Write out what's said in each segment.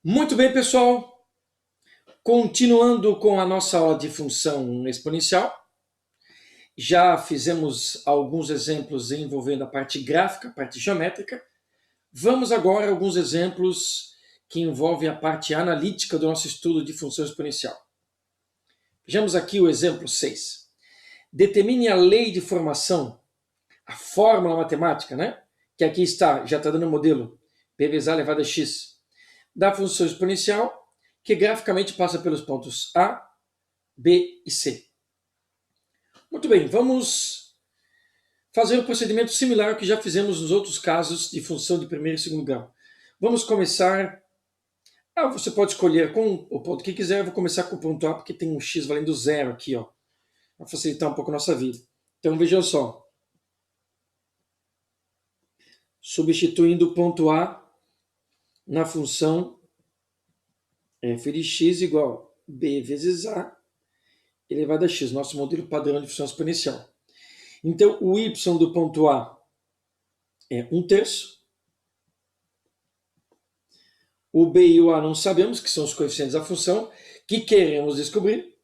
Muito bem, pessoal. Continuando com a nossa aula de função exponencial, já fizemos alguns exemplos envolvendo a parte gráfica, a parte geométrica. Vamos agora a alguns exemplos que envolvem a parte analítica do nosso estudo de função exponencial. Vejamos aqui o exemplo 6. Determine a lei de formação, a fórmula matemática, né? Que aqui está, já está dando o modelo p vezes a elevado a x, da função exponencial, que graficamente passa pelos pontos A, B e C. Muito bem, vamos fazer um procedimento similar ao que já fizemos nos outros casos de função de primeiro e segundo grau. Vamos começar... você pode escolher com o ponto que quiser. Eu vou começar com o ponto A, porque tem um x valendo zero aqui, ó, para facilitar um pouco a nossa vida. Então vejam só. Substituindo o ponto A na função f de x igual a b vezes a elevado a x, nosso modelo padrão de função exponencial. Então, o y do ponto A é 1/3. O b e o a não sabemos, que são os coeficientes da função, que queremos descobrir.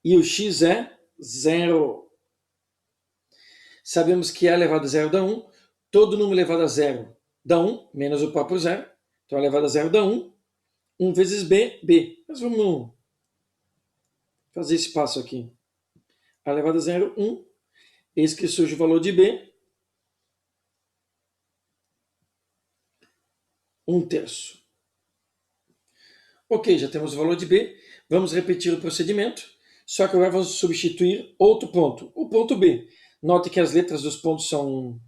E o x é 0. Sabemos que a elevado a zero dá 1. Todo número elevado a zero dá 1, menos o próprio zero. Então, a elevado a zero dá 1. 1 vezes b, b. Mas vamos fazer esse passo aqui. A elevado a zero, 1. Eis que surge o valor de b. 1/3. Ok, já temos o valor de b. Vamos repetir o procedimento, só que agora vamos substituir outro ponto, o ponto b. Note que as letras dos pontos são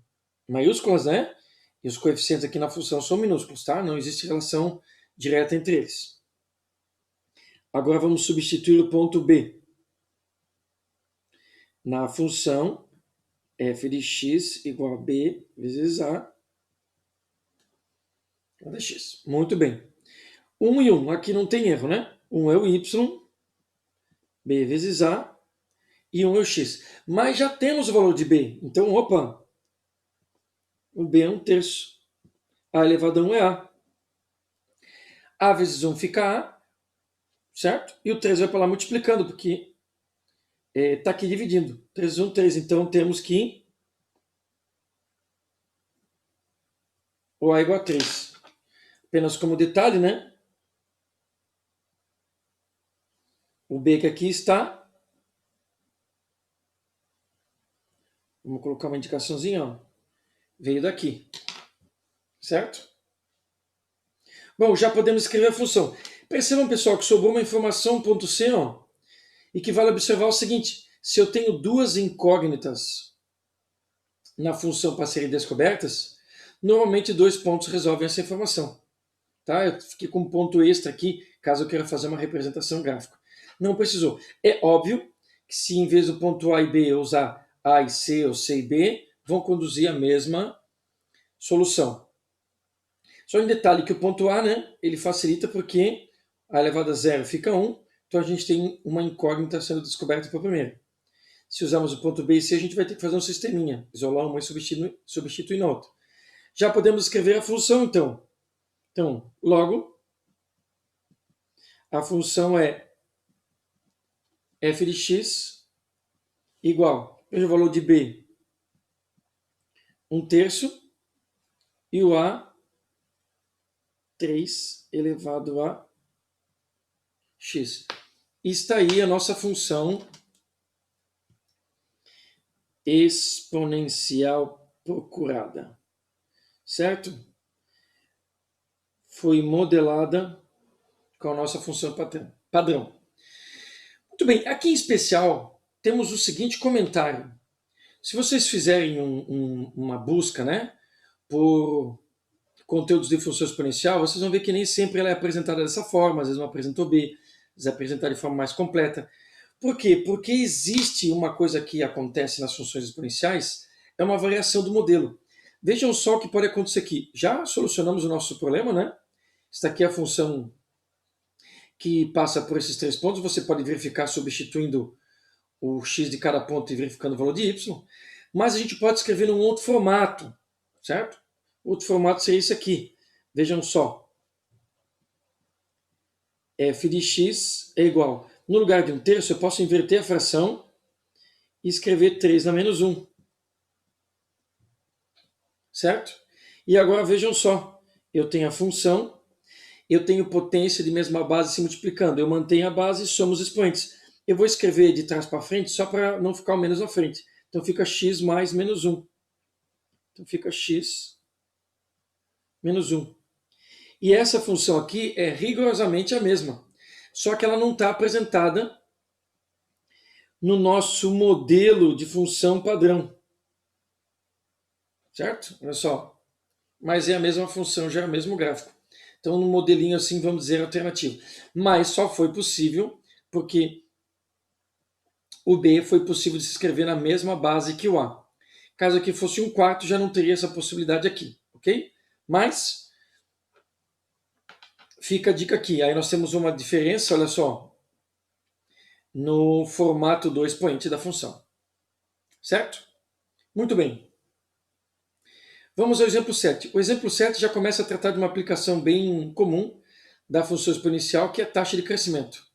maiúsculas, né? E os coeficientes aqui na função são minúsculos, tá? Não existe relação direta entre eles. Agora vamos substituir o ponto b na função f de x igual a b vezes a cada x. Muito bem. 1 e 1, aqui não tem erro, né? 1 é o y, b vezes a, e 1 é o x. Mas já temos o valor de b, então, opa, o b é 1/3. A elevado a 1 é a vezes 1 fica a, certo? E o 3 vai para lá multiplicando, porque está aqui dividindo. 3 vezes 1, 3. Então, temos que o a igual a 3. Apenas como detalhe, né? O b que aqui está. Vamos colocar uma indicaçãozinha, ó. Veio daqui. Certo? Bom, já podemos escrever a função. Percebam, pessoal, que sobrou uma informação ponto .c, ó, e que vale observar o seguinte: se eu tenho duas incógnitas na função para serem descobertas, normalmente dois pontos resolvem essa informação. Tá? Eu fiquei com um ponto extra aqui, caso eu queira fazer uma representação gráfica. Não precisou. É óbvio que se em vez do ponto A e B eu usar A e C ou C e B, vão conduzir a mesma solução. Só um detalhe que o ponto A, né, ele facilita porque a elevado a zero fica 1, então a gente tem uma incógnita sendo descoberta por primeiro. Se usarmos o ponto B e C, a gente vai ter que fazer um sisteminha, isolar uma e substituir na outra. Já podemos escrever a função, então. Então, logo, a função é f de x igual, veja o valor de b, 1/3, e o a, 3 elevado a x. E está aí a nossa função exponencial procurada, certo? Foi modelada com a nossa função padrão. Muito bem, aqui em especial temos o seguinte comentário. Se vocês fizerem uma busca, né, por conteúdos de função exponencial, vocês vão ver que nem sempre ela é apresentada dessa forma, às vezes não apresentou B, às vezes é apresentada de forma mais completa. Por quê? Porque existe uma coisa que acontece nas funções exponenciais, é uma variação do modelo. Vejam só o que pode acontecer aqui. Já solucionamos o nosso problema, né? Esta aqui é a função que passa por esses três pontos. Você pode verificar substituindo o x de cada ponto e verificando o valor de y. Mas a gente pode escrever num outro formato, certo? Outro formato seria esse aqui. Vejam só. f de x é igual, no lugar de 1/3, eu posso inverter a fração e escrever 3 na menos 1. Certo? E agora vejam só, eu tenho a função, eu tenho potência de mesma base se multiplicando, eu mantenho a base e somo os expoentes. Eu vou escrever de trás para frente só para não ficar o menos na frente. Então fica x mais menos 1. Então fica x menos 1. E essa função aqui é rigorosamente a mesma, só que ela não está apresentada no nosso modelo de função padrão. Certo? Olha só. Mas é a mesma função, já é o mesmo gráfico. Então, no modelinho assim, vamos dizer, alternativo. Mas só foi possível porque o B foi possível de se escrever na mesma base que o A. Caso aqui fosse 1/4, já não teria essa possibilidade aqui, ok? Mas fica a dica aqui. Aí nós temos uma diferença, olha só, no formato do expoente da função. Certo? Muito bem. Vamos ao exemplo 7. O exemplo 7 já começa a tratar de uma aplicação bem comum da função exponencial, que é a taxa de crescimento.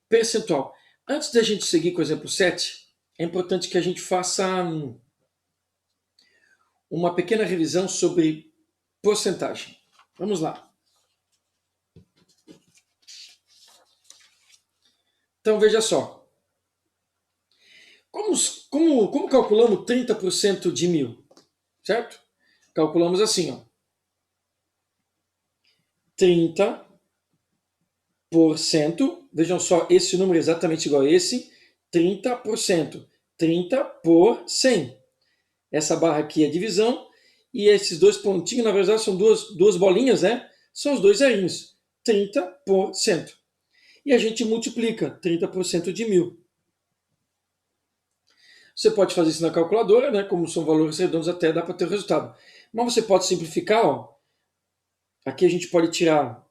Percentual. Antes da gente seguir com o exemplo 7, é importante que a gente faça uma pequena revisão sobre porcentagem. Vamos lá. Então veja só. Como calculamos 30% de 1.000? Certo? Calculamos assim, ó. 30%, vejam só, esse número é exatamente igual a esse, 30%. 30 por 100. Essa barra aqui é a divisão, e esses dois pontinhos, na verdade, são duas bolinhas, né? São os dois zerinhos. 30%. E a gente multiplica 30% de 1.000. Você pode fazer isso na calculadora, né? Como são valores redondos, até dá para ter o resultado. Mas você pode simplificar, ó. Aqui a gente pode tirar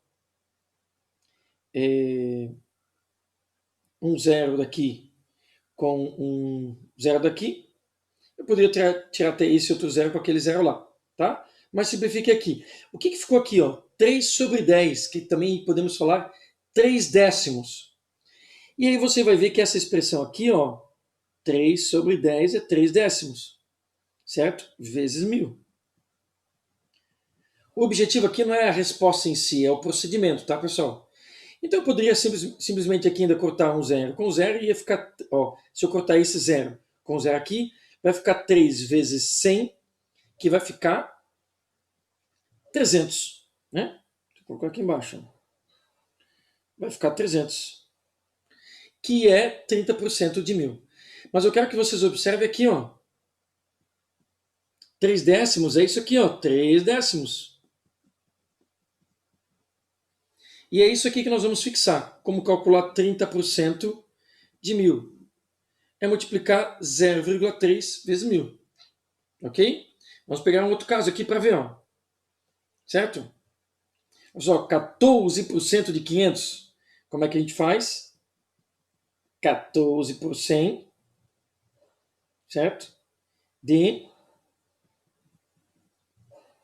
um zero daqui com um zero daqui. Eu poderia tirar até esse outro zero com aquele zero lá, tá? Mas simplifique aqui. O que ficou aqui, ó? 3/10, que também podemos falar 3 décimos. E aí você vai ver que essa expressão aqui, ó, 3/10 é 3 décimos, certo? Vezes 1.000. O objetivo aqui não é a resposta em si, é o procedimento, tá, pessoal? Então eu poderia simplesmente aqui ainda cortar um zero com zero e ia ficar, ó, se eu cortar esse zero com zero aqui, vai ficar 3 vezes 100, que vai ficar 300, né? Vou colocar aqui embaixo. Vai ficar 300, que é 30% de 1.000. Mas eu quero que vocês observem aqui, ó. 3 décimos é isso aqui, ó. 3 décimos. E é isso aqui que nós vamos fixar. Como calcular 30% de 1.000? É multiplicar 0,3 vezes 1.000. Ok? Vamos pegar um outro caso aqui para ver, ó. Certo? Olha só, 14% de 500. Como é que a gente faz? 14 por 100, certo? De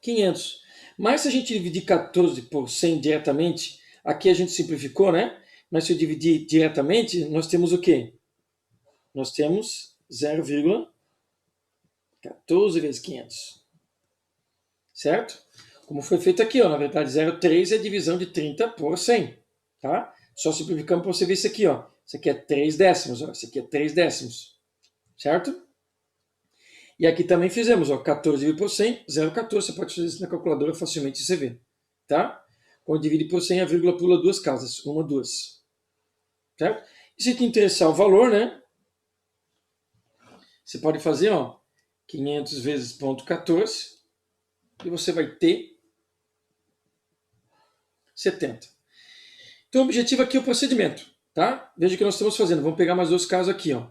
500. Mas se a gente dividir 14 por 100 diretamente, aqui a gente simplificou, né? Mas se eu dividir diretamente, nós temos o quê? Nós temos 0,14 vezes 500. Certo? Como foi feito aqui, ó, na verdade 0,3 é a divisão de 30 por 100. Tá? Só simplificamos para você ver isso aqui. Ó. Isso aqui é 3 décimos. Ó. Isso aqui é 3 décimos. Certo? E aqui também fizemos, ó, 14 por 100, 0,14. Você pode fazer isso na calculadora facilmente você vê. Tá? Quando divide por 100, a vírgula pula duas casas. Uma, duas. Certo? E se te interessar o valor, né? Você pode fazer, ó, 500 vezes 0,14 e você vai ter 70. Então o objetivo aqui é o procedimento. Tá? Veja o que nós estamos fazendo. Vamos pegar mais dois casos aqui. Ó.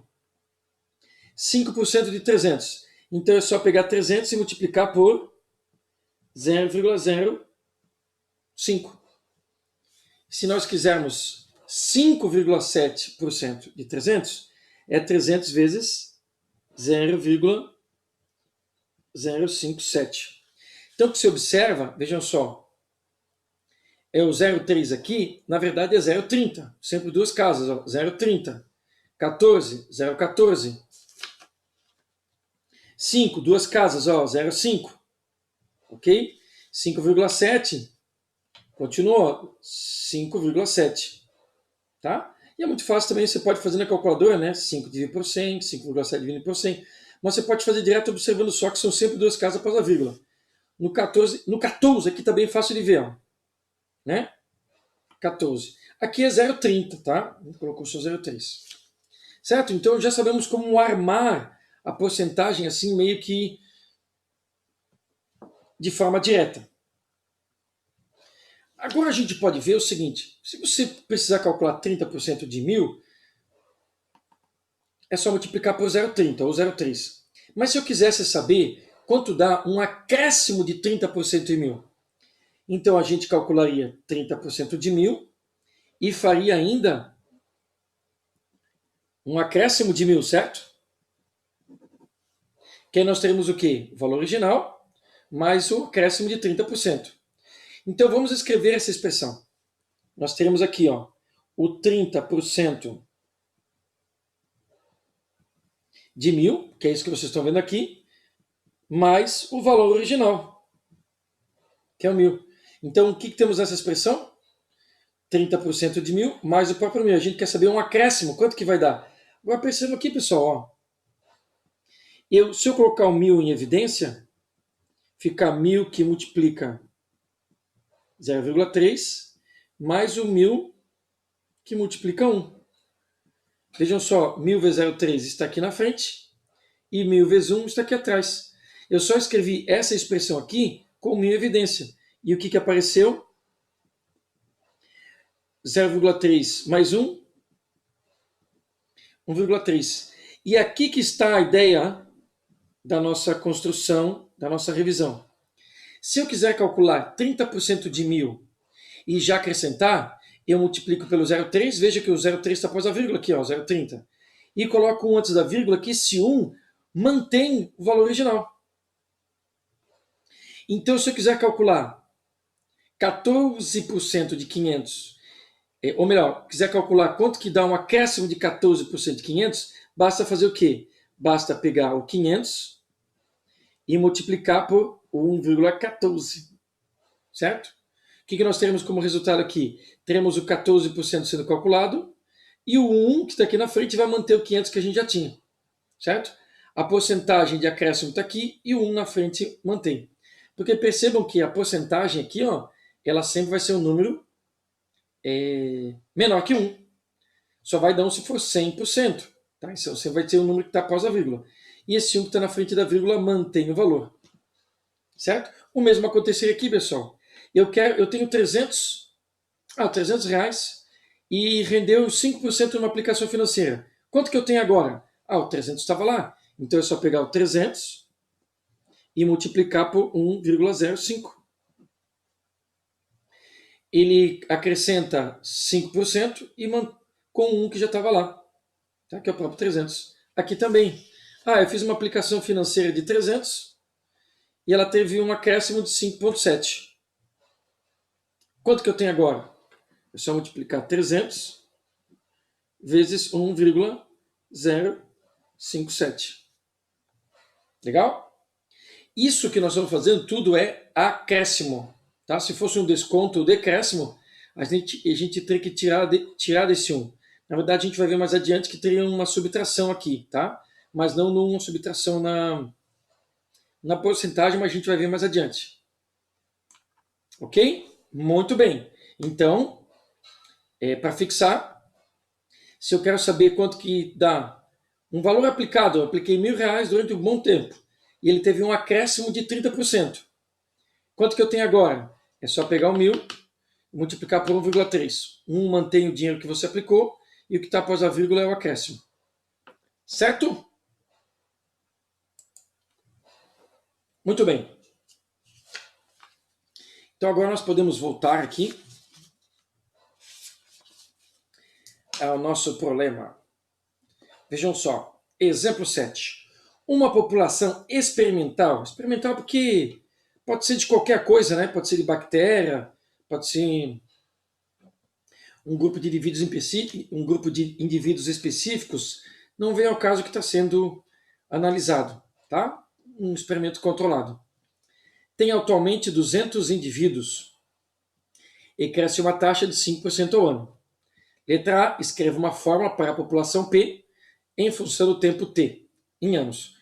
5% de 300. Então é só pegar 300 e multiplicar por 0,05. Se nós quisermos 5,7% de 300, é 300 vezes 0,057. Então o que você observa, vejam só, é o 0,3 aqui, na verdade é 0,30. Sempre duas casas, ó, 0,30. 14, 0,14. 5, duas casas, ó, 0,5. Ok? 5,7. Continua, 5,7. Tá? E é muito fácil também, você pode fazer na calculadora, né? 5 dividido por 100, 5,7 dividido por 100. Mas você pode fazer direto observando só que são sempre duas casas após a vírgula. No 14 aqui está bem fácil de ver, ó, né? 14. Aqui é 0,30, tá? Colocou só 0,3. Certo? Então já sabemos como armar a porcentagem assim meio que de forma direta. Agora a gente pode ver o seguinte, se você precisar calcular 30% de 1.000, é só multiplicar por 0,30 ou 0,3. Mas se eu quisesse saber quanto dá um acréscimo de 30% em 1.000, então a gente calcularia 30% de 1.000 e faria ainda um acréscimo de 1.000, certo? Que aí nós teremos o quê? O valor original mais o acréscimo de 30%. Então vamos escrever essa expressão. Nós teremos aqui, ó, o 30% de 1.000, que é isso que vocês estão vendo aqui, mais o valor original, que é o 1.000. Então o que temos nessa expressão? 30% de 1.000 mais o próprio 1.000. A gente quer saber um acréscimo, quanto que vai dar? Agora percebam aqui, pessoal, ó. Se eu colocar o 1.000 em evidência, fica 1.000 que multiplica 0,3 mais o 1.000 que multiplica 1. Vejam só, 1.000 vezes 0,3 está aqui na frente e 1.000 vezes 1 está aqui atrás. Eu só escrevi essa expressão aqui com 1.000 em evidência. E o que apareceu? 0,3 mais 1, 1,3. E aqui que está a ideia da nossa construção, da nossa revisão. Se eu quiser calcular 30% de 1.000 e já acrescentar, eu multiplico pelo 0,3, veja que o 0,3 está após a vírgula aqui, ó, 0,30. E coloco 1 antes da vírgula, que esse 1 mantém o valor original. Então, se eu quiser calcular 14% de 500, ou melhor, quiser calcular quanto que dá um acréscimo de 14% de 500, basta fazer o quê? Basta pegar o 500 e multiplicar por 1,14, certo? O que nós teremos como resultado aqui? Teremos o 14% sendo calculado e o 1 que está aqui na frente vai manter o 500 que a gente já tinha, certo? A porcentagem de acréscimo está aqui e o 1 na frente mantém. Porque percebam que a porcentagem aqui, ó, ela sempre vai ser um número menor que 1. Só vai dar 1 se for 100%. Tá? Então você vai ter um número que está após a vírgula. E esse 1 que está na frente da vírgula mantém o valor. Certo? O mesmo aconteceria aqui, pessoal. Eu tenho 300 reais e rendeu 5% numa aplicação financeira. Quanto que eu tenho agora? O 300 estava lá. Então é só pegar o 300 e multiplicar por 1,05. Ele acrescenta 5% e com 1 que já estava lá, tá? Que é o próprio 300. Aqui também. Eu fiz uma aplicação financeira de 300 e ela teve um acréscimo de 5,7. Quanto que eu tenho agora? É só multiplicar 300 vezes 1,057. Legal? Isso que nós estamos fazendo tudo é acréscimo. Tá? Se fosse um desconto ou decréscimo, a gente teria que tirar desse 1. Na verdade, a gente vai ver mais adiante que teria uma subtração aqui, tá? Mas não uma subtração na porcentagem, mas a gente vai ver mais adiante. Ok? Muito bem. Então, para fixar, se eu quero saber quanto que dá um valor aplicado, eu apliquei R$1.000 durante um bom tempo, e ele teve um acréscimo de 30%. Quanto que eu tenho agora? É só pegar o 1.000 e multiplicar por 1,3. 1 mantém o dinheiro que você aplicou e o que está após a vírgula é o acréscimo. Certo? Muito bem. Então agora nós podemos voltar aqui ao nosso problema. Vejam só. Exemplo 7. Uma população experimental. Experimental porque pode ser de qualquer coisa, né? Pode ser de bactéria, pode ser um grupo de indivíduos específicos, não vem ao caso que está sendo analisado, tá? Um experimento controlado. Tem atualmente 200 indivíduos e cresce uma taxa de 5% ao ano. Letra A, escreva uma fórmula para a população P em função do tempo T, em anos.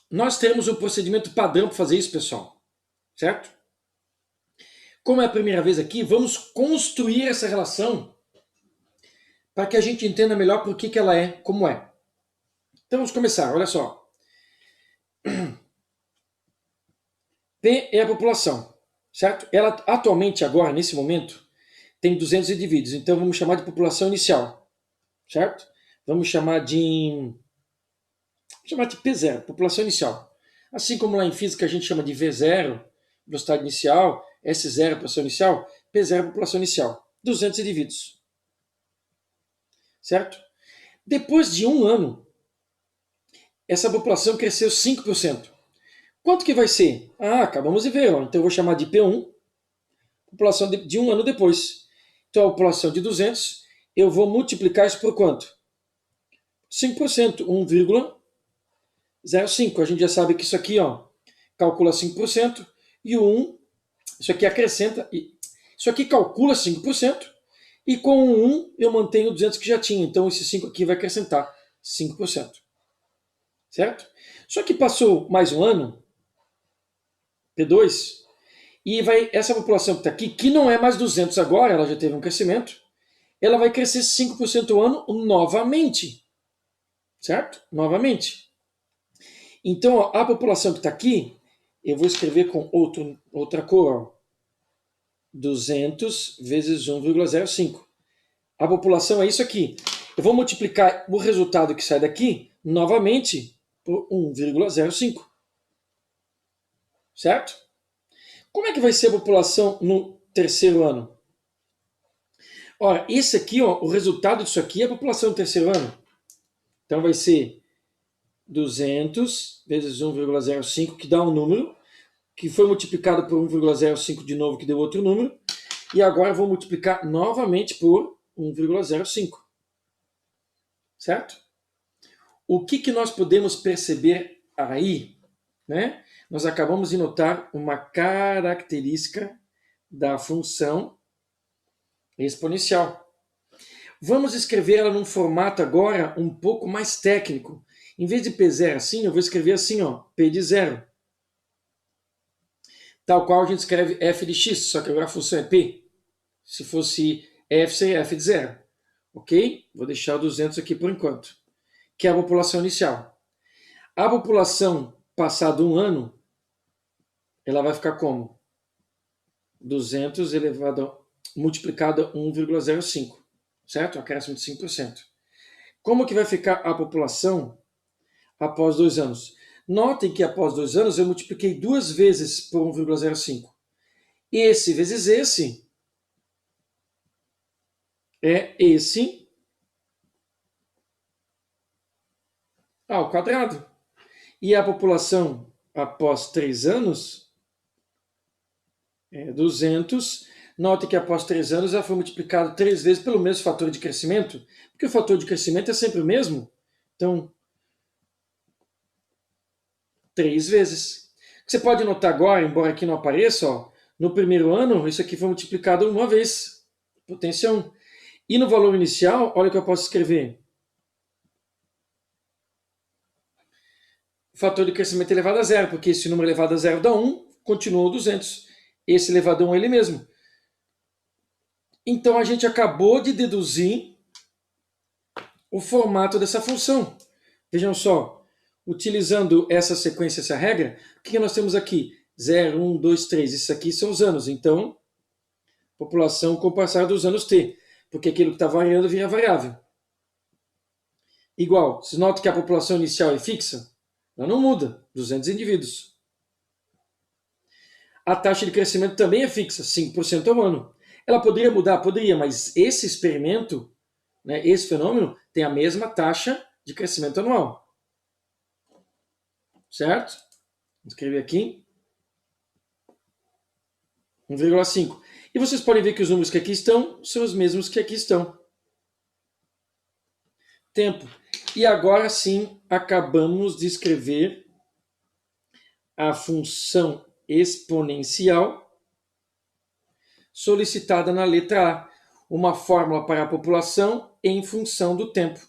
Nós temos um procedimento padrão para fazer isso, pessoal, certo? Como é a primeira vez aqui, vamos construir essa relação para que a gente entenda melhor por que ela é como é. Então vamos começar, olha só. P é a população, certo? Ela atualmente, agora, nesse momento, tem 200 indivíduos, então vamos chamar de população inicial, certo? Vamos chamar de P0, população inicial. Assim como lá em física a gente chama de V0, velocidade inicial, S0, população inicial, P0, população inicial. 200 indivíduos. Certo? Depois de um ano, essa população cresceu 5%. Quanto que vai ser? Acabamos de ver. Ó. Então eu vou chamar de P1, população de um ano depois. Então a população de 200, eu vou multiplicar isso por quanto? 5%, 1,05. A gente já sabe que isso aqui, ó, calcula 5%, e o 1, isso aqui acrescenta, isso aqui calcula 5%, e com o 1 eu mantenho 200 que já tinha, então esse 5 aqui vai acrescentar 5%. Certo? Só que passou mais um ano, P2, e essa população que está aqui, que não é mais 200 agora, ela já teve um crescimento, ela vai crescer 5% ao ano novamente. Certo? Novamente. Então, ó, a população que está aqui, eu vou escrever com outra cor. Ó. 200 vezes 1,05. A população é isso aqui. Eu vou multiplicar o resultado que sai daqui, novamente, por 1,05. Certo? Como é que vai ser a população no terceiro ano? Ora, esse aqui, ó, o resultado disso aqui é a população no terceiro ano. Então vai ser 200 vezes 1,05, que dá um número, que foi multiplicado por 1,05 de novo, que deu outro número, e agora eu vou multiplicar novamente por 1,05. Certo? O que nós podemos perceber aí? Né? Nós acabamos de notar uma característica da função exponencial. Vamos escrever ela num formato agora um pouco mais técnico. Em vez de P0 assim, eu vou escrever assim, ó, P de 0. Tal qual a gente escreve f de x, só que agora a função é P. Se fosse f, seria f de 0. Ok? Vou deixar o 200 aqui por enquanto. Que é a população inicial. A população, passado um ano, ela vai ficar como? 200 multiplicado a 1,05. Certo? Acréscimo de 5%. Como que vai ficar a população após 2 anos? Notem que após 2 anos eu multipliquei 2 vezes por 1,05. Esse vezes esse é esse ao quadrado. E a população após 3 anos é 200. Note que após 3 anos ela foi multiplicada 3 vezes pelo mesmo fator de crescimento, porque o fator de crescimento é sempre o mesmo. Então, 3 vezes. Você pode notar agora, embora aqui não apareça, ó, no primeiro ano isso aqui foi multiplicado uma vez, potência 1. E no valor inicial, olha o que eu posso escrever. O fator de crescimento elevado a zero, porque esse número elevado a zero dá 1, continua 200. Esse elevado a 1 é ele mesmo. Então a gente acabou de deduzir o formato dessa função. Vejam só, utilizando essa sequência, essa regra, o que nós temos aqui? 0, 1, 2, 3. Isso aqui são os anos. Então, população com o passar dos anos t. Porque aquilo que está variando vira variável. Igual, se nota que a população inicial é fixa, ela não muda, 200 indivíduos. A taxa de crescimento também é fixa, 5% ao ano. Ela poderia mudar? Poderia, mas esse experimento, né, esse fenômeno, tem a mesma taxa de crescimento anual. Certo? Vou escrever aqui. 1,5. E vocês podem ver que os números que aqui estão são os mesmos que aqui estão. Tempo. E agora sim, acabamos de escrever a função exponencial solicitada na letra A. Uma fórmula para a população em função do tempo.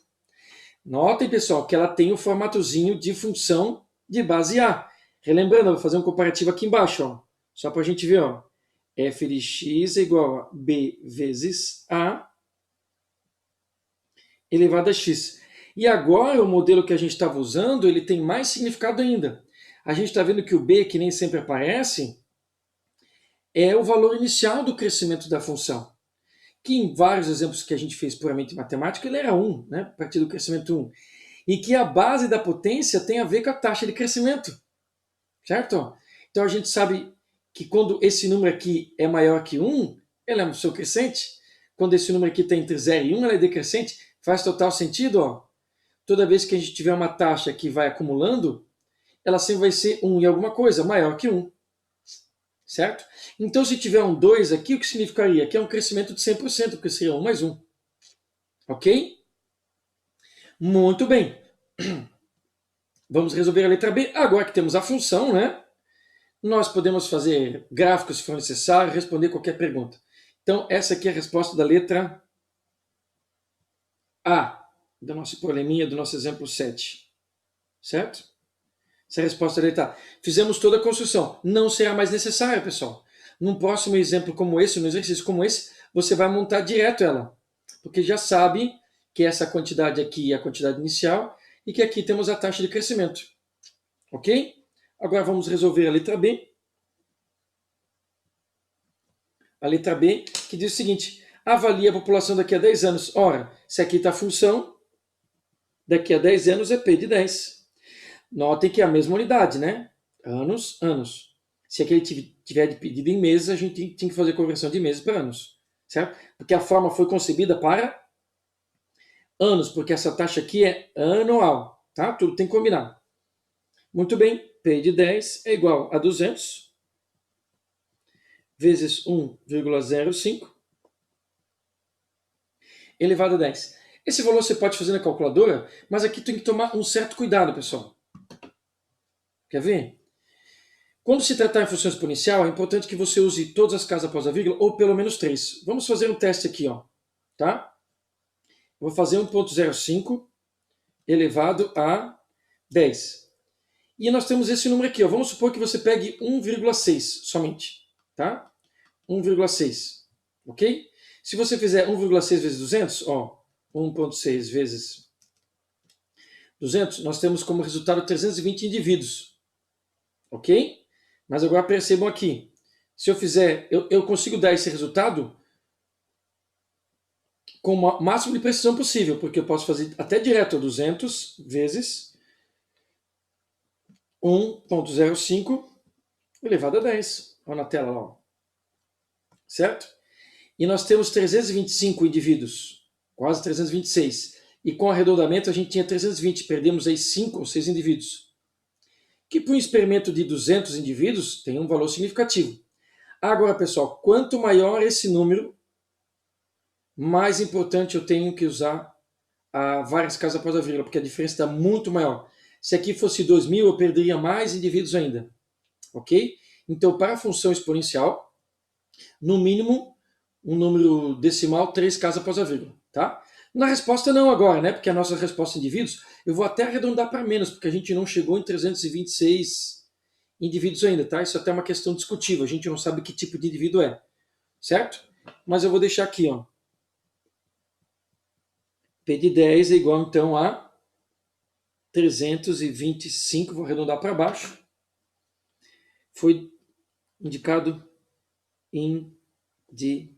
Notem, pessoal, que ela tem o formatozinho de função de base A. Relembrando, eu vou fazer um comparativo aqui embaixo, ó, só para a gente ver. Ó. F de x é igual a b vezes A elevado a x. E agora o modelo que a gente estava usando, ele tem mais significado ainda. A gente está vendo que o b, que nem sempre aparece, é o valor inicial do crescimento da função. Que em vários exemplos que a gente fez puramente matemático, ele era 1, né? A partir do crescimento 1. E que a base da potência tem a ver com a taxa de crescimento. Certo? Então a gente sabe que quando esse número aqui é maior que 1, ele é uma função crescente. Quando esse número aqui está entre 0 e 1, ela é decrescente. Faz total sentido, ó. Toda vez que a gente tiver uma taxa que vai acumulando, ela sempre vai ser 1 em alguma coisa, maior que 1. Certo? Então, se tiver um 2 aqui, o que significaria? Que é um crescimento de 100%, porque seria 1 mais 1. Ok? Muito bem. Vamos resolver a letra B. Agora que temos a função, né? Nós podemos fazer gráficos se for necessário, responder qualquer pergunta. Então, essa aqui é a resposta da letra A, do nosso probleminha, do nosso exemplo 7. Certo? Essa é a resposta da letra A. Fizemos toda a construção. Não será mais necessária, pessoal. Num próximo exemplo como esse, num exercício como esse, você vai montar direto ela. Porque já sabe que essa quantidade aqui é a quantidade inicial e que aqui temos a taxa de crescimento. Ok? Agora vamos resolver a letra B. A letra B, que diz o seguinte: avalie a população daqui a 10 anos. Ora, se aqui está a função, daqui a 10 anos é P de 10. Notem que é a mesma unidade, né? Anos, anos. Se aqui ele tiver dividido em meses, a gente tem que fazer conversão de meses para anos. Certo? Porque a forma foi concebida para anos, porque essa taxa aqui é anual. Tá? Tudo tem que combinar. Muito bem, P de 10 é igual a 200 vezes 1,05 elevado a 10. Esse valor você pode fazer na calculadora, mas aqui tem que tomar um certo cuidado, pessoal. Quer ver? Quando se tratar em função exponencial, é importante que você use todas as casas após a vírgula, ou pelo menos 3. Vamos fazer um teste aqui, ó. Tá? Vou fazer 1,05 elevado a 10. E nós temos esse número aqui, ó. Vamos supor que você pegue 1,6 somente. Tá? 1,6. Ok? Se você fizer 1,6 vezes 200, ó, 1,6 vezes 200, nós temos como resultado 320 indivíduos. Ok? Mas agora percebam aqui. Se eu fizer, eu consigo dar esse resultado com o máximo de precisão possível, porque eu posso fazer até direto 200 vezes 1,05 elevado a 10. Olha na tela lá. Ó. Certo? E nós temos 325 indivíduos, quase 326. E com arredondamento a gente tinha 320, perdemos aí 5 ou 6 indivíduos. Que para um experimento de 200 indivíduos tem um valor significativo. Agora, pessoal, quanto maior esse número, mais importante eu tenho que usar várias casas após a vírgula, porque a diferença está muito maior. Se aqui fosse 2.000, eu perderia mais indivíduos ainda. Ok? Então, para a função exponencial, no mínimo, um número decimal 3 casas após a vírgula. Tá? Na resposta não agora, né? Porque a nossa resposta em indivíduos, eu vou até arredondar para menos, porque a gente não chegou em 326 indivíduos ainda, tá? Isso até é uma questão discutível, a gente não sabe que tipo de indivíduo é, certo? Mas eu vou deixar aqui, ó. P de 10 é igual, então, a 325, vou arredondar para baixo. Foi indicado indivíduos.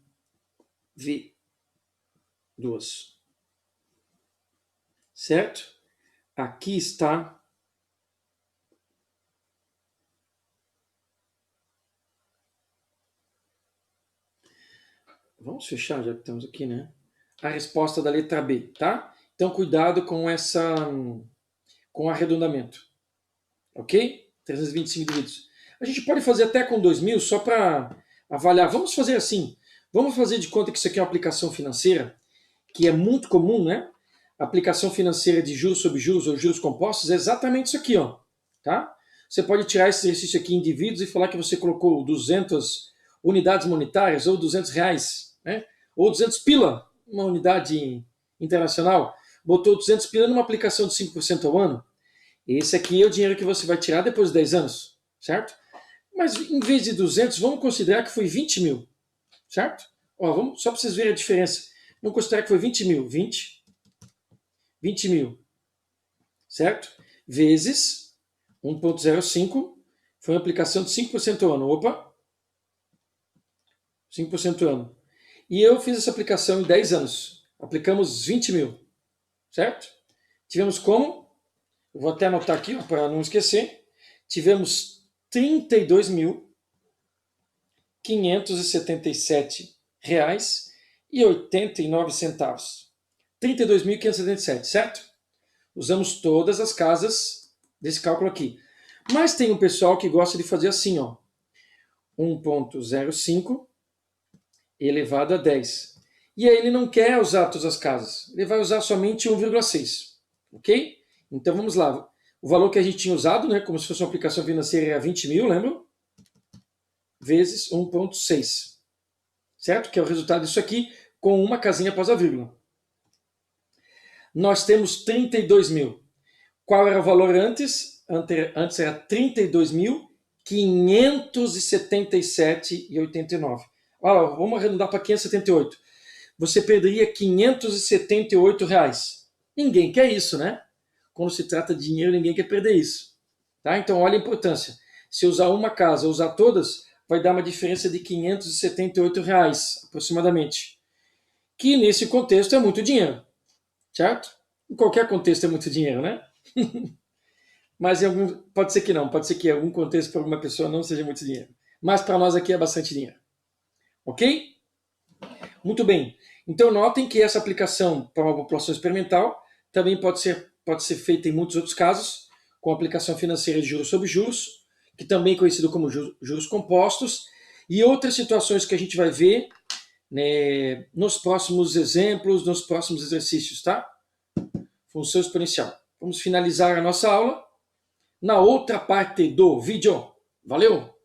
Certo? Aqui está vamos fechar, já que estamos aqui, né? A resposta da letra B, tá? Então, cuidado com com o arredondamento. Ok? 325 indivíduos. A gente pode fazer até com 2.000 só para avaliar. Vamos fazer assim. Vamos fazer de conta que isso aqui é uma aplicação financeira, que é muito comum, né? Aplicação financeira de juros sobre juros ou juros compostos é exatamente isso aqui, ó. Tá? Você pode tirar esse exercício aqui em indivíduos e falar que você colocou 200 unidades monetárias ou 200 reais, né? Ou 200 pila, uma unidade internacional. Botou 200 pila numa aplicação de 5% ao ano. Esse aqui é o dinheiro que você vai tirar depois de 10 anos, certo? Mas em vez de 200, vamos considerar que foi 20 mil, certo? Ó, vamos, só para vocês verem a diferença. Vamos considerar que foi 20 mil. 20 mil, certo? Vezes 1,05, foi uma aplicação de 5% ao ano. Opa, 5% ao ano. E eu fiz essa aplicação em 10 anos. Aplicamos 20 mil, certo? Tivemos como? Eu vou até anotar aqui para não esquecer. Tivemos 32.577 reais e 89 centavos. 32.577, certo? Usamos todas as casas desse cálculo aqui. Mas tem um pessoal que gosta de fazer assim, ó. 1,05 elevado a 10. E aí ele não quer usar todas as casas. Ele vai usar somente 1,6. Ok? Então vamos lá. O valor que a gente tinha usado, né, como se fosse uma aplicação financeira, era 20 mil, lembram? Vezes 1,6. Certo? Que é o resultado disso aqui, com uma casinha após a vírgula. Nós temos 32 mil. Qual era o valor antes? Antes era 32.577,89. Olha, vamos arredondar para 578. Você perderia 578 reais. Ninguém quer isso, né? Quando se trata de dinheiro, ninguém quer perder isso. Tá? Então, olha a importância. Se usar uma casa ou usar todas, vai dar uma diferença de 578 reais, aproximadamente. Que nesse contexto é muito dinheiro. Certo? Em qualquer contexto é muito dinheiro, né? Mas em algum, pode ser que não, pode ser que em algum contexto para alguma pessoa não seja muito dinheiro. Mas para nós aqui é bastante dinheiro. Ok? Muito bem. Então notem que essa aplicação para uma população experimental também pode ser feita em muitos outros casos, com aplicação financeira de juros sobre juros, que também é conhecido como juros compostos, e outras situações que a gente vai ver, né, nos próximos exemplos, nos próximos exercícios, tá? Função exponencial. Vamos finalizar a nossa aula na outra parte do vídeo. Valeu!